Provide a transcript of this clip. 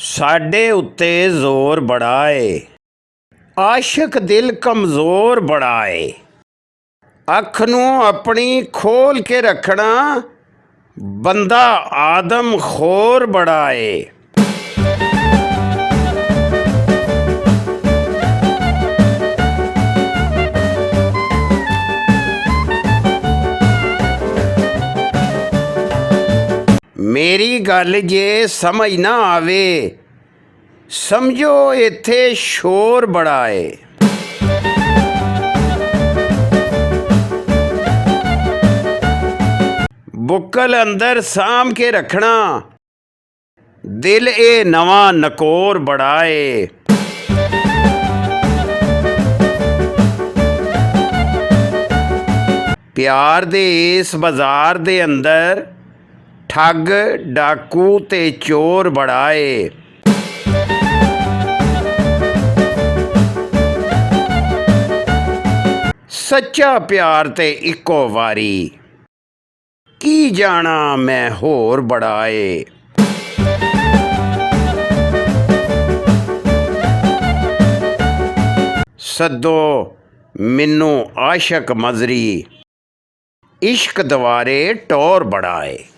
साडे उत्ते जोर बड़ा है, आशिक दिल कमज़ोर बड़ा है। अख नूं अपनी खोल के रखना, बंदा आदम खोर बड़ा है। मेरी गल जे समझ ना आवे, समझो इत्थे शोर बड़ा है। बुक्कल अंदर साम के रखना, दिल ए नवा नकोर बड़ा है। प्यार दे इस बाजार दे अंदर ठग डाकू ते चोर बड़ा है। सच्चा प्यार ते इको वारी, की जाना मैं होर बड़ा है। सद्दो मिन्नू आशक मजरी, इश्क दवारे टोर बड़ा है।